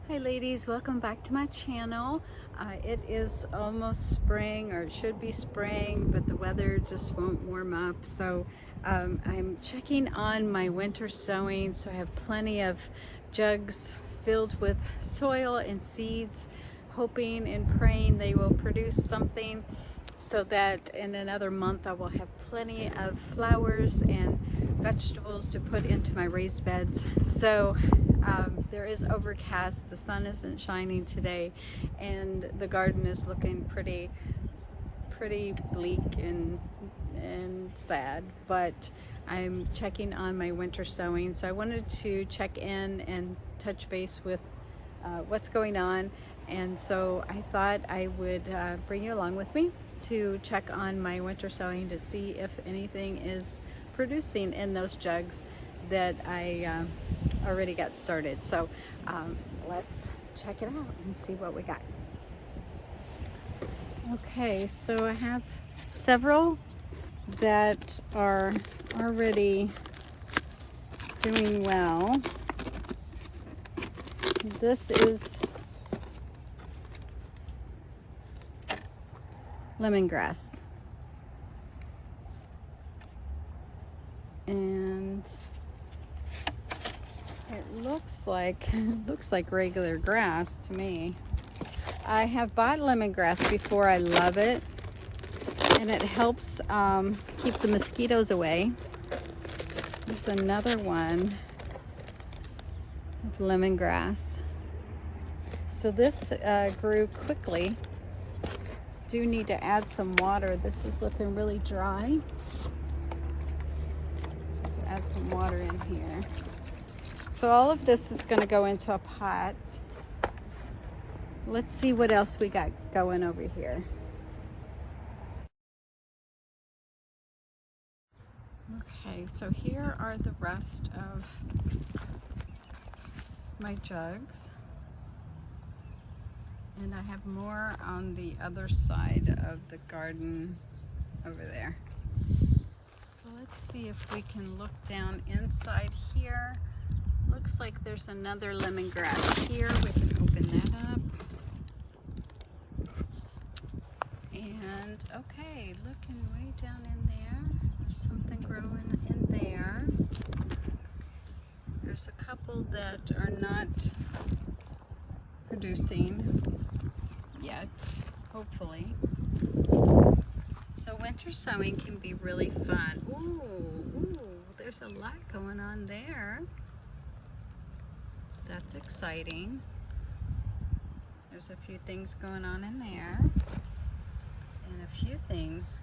Hi ladies, welcome back to my channel. It is almost spring, or it should be spring, but the weather just won't warm up. So I'm checking on my winter sowing. So I have plenty of jugs filled with soil and seeds, hoping and praying they will produce something so that in another month I will have plenty of flowers and vegetables to put into my raised beds. So there is overcast, the sun isn't shining today, and the garden is looking pretty bleak and sad, but I'm checking on my winter sowing. So I wanted to check in and touch base with what's going on, and so I thought I would bring you along with me to check on my winter sowing to see if anything is producing in those jugs that I already got started. So let's check it out and see what we got. Okay, so I have several that are already doing well. This is lemongrass, and it looks like regular grass to me. I have bought lemongrass before. I love it, and it helps keep the mosquitoes away. There's another one of lemongrass. So this grew quickly. Do need to add some water. This is looking really dry. Let's add some water in here. So all of this is going to go into a pot. Let's see what else we got going over here. Okay, so here are the rest of my jugs. And I have more on the other side of the garden over there. So let's see if we can look down inside here. Looks like there's another lemongrass here. We can open that up. And okay, looking way down in there, there's something growing in there. There's a couple that are not producing yet, hopefully. So winter sowing can be really fun. Ooh, there's a lot going on there. That's exciting. There's a few things going on in there, and a few things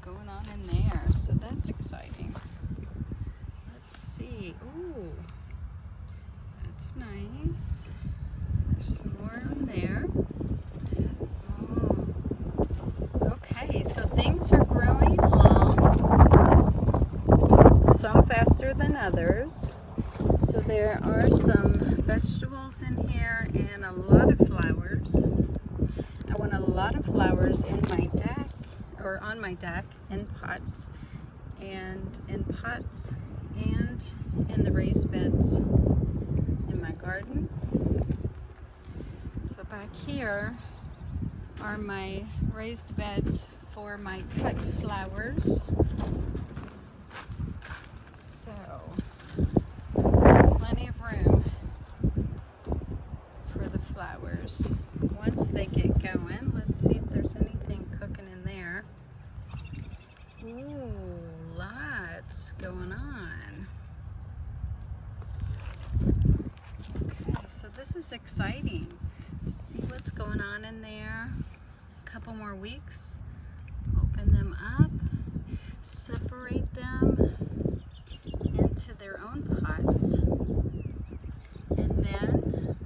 going on in there. So that's exciting. Let's see. Ooh, that's nice. There's some more in there. Oh. Okay, so things are growing along, some faster than others. So there are some vegetables in here and a lot of flowers. I want a lot of flowers in my deck, or on my deck, in pots and in the raised beds in my garden. So back here are my raised beds for my cut flowers. So plenty of room for the flowers. Once they get going, let's see if there's anything cooking in there. Ooh, lots going on. Okay, so this is exciting to see what's going on in there. A couple more weeks. Open them up, separate them into their own pots, and then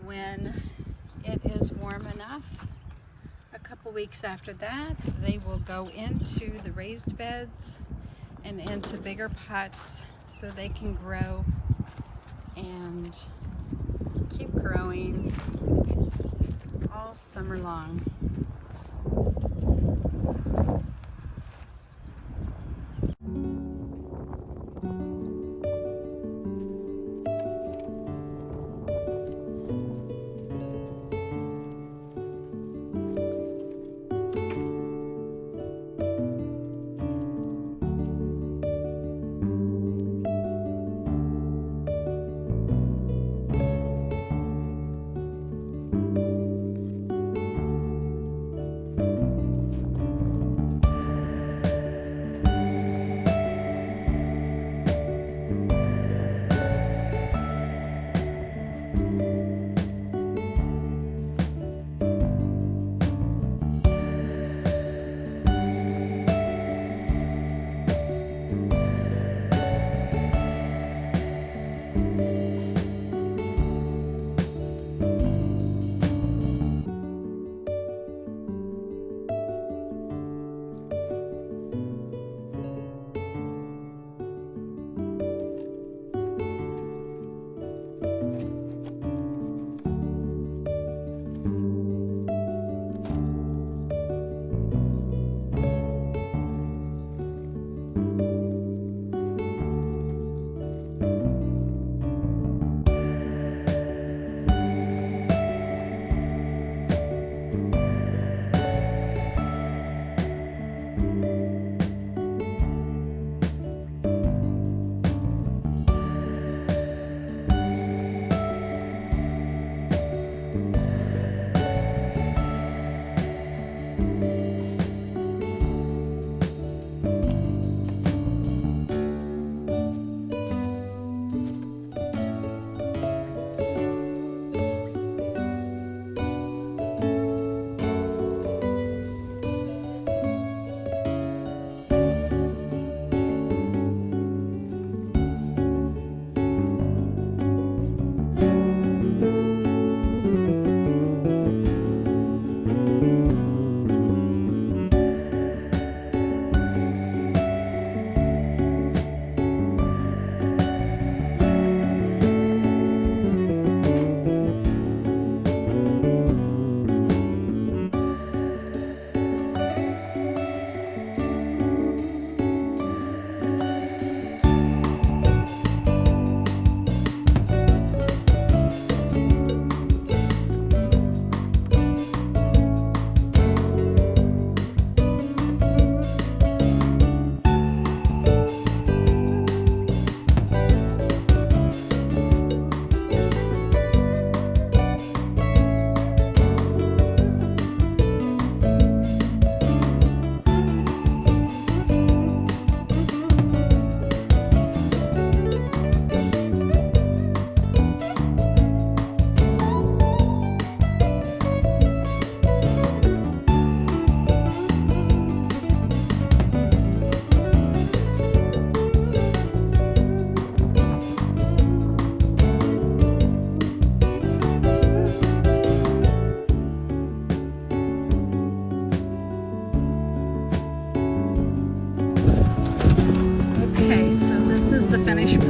when it is warm enough, a couple weeks after that, they will go into the raised beds and into bigger pots so they can grow and keep growing all summer long.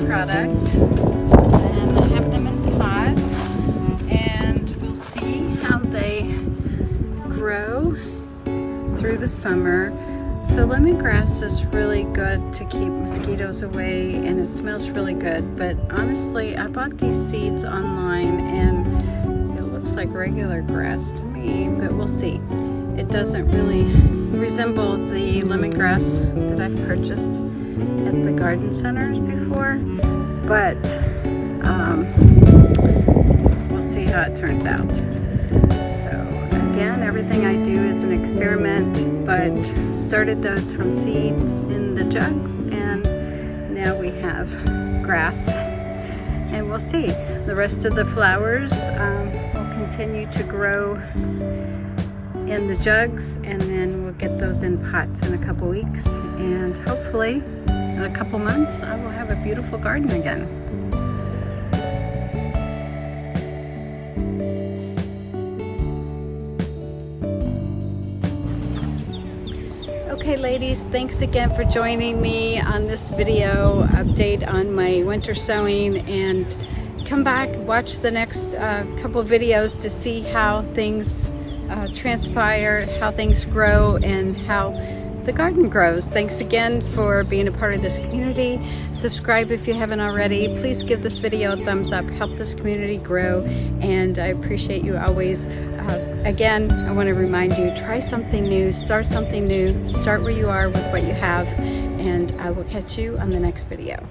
product, and I have them in pots, and we'll see how they grow through the summer. So lemongrass is really good to keep mosquitoes away, and it smells really good. But honestly, I bought these seeds online and it looks like regular grass to me, but we'll see. It doesn't really resemble the lemongrass that I've purchased at the garden centers before, but we'll see how it turns out. Again, everything I do is an experiment, but started those from seeds in the jugs, and now we have grass, and we'll see. The rest of the flowers will continue to grow in the jugs, and then we'll get those in pots in a couple weeks, and hopefully in a couple months I will have a beautiful garden again. Okay ladies, thanks again for joining me on this video update on my winter sowing, and come back, watch the next couple videos to see how things transpire, how things grow, and how the garden grows. Thanks again for being a part of this community. Subscribe if you haven't already. Please give this video a thumbs up, help this community grow, and I appreciate you always. Again, I want to remind you, try something new, start something new, start where you are with what you have, and I will catch you on the next video.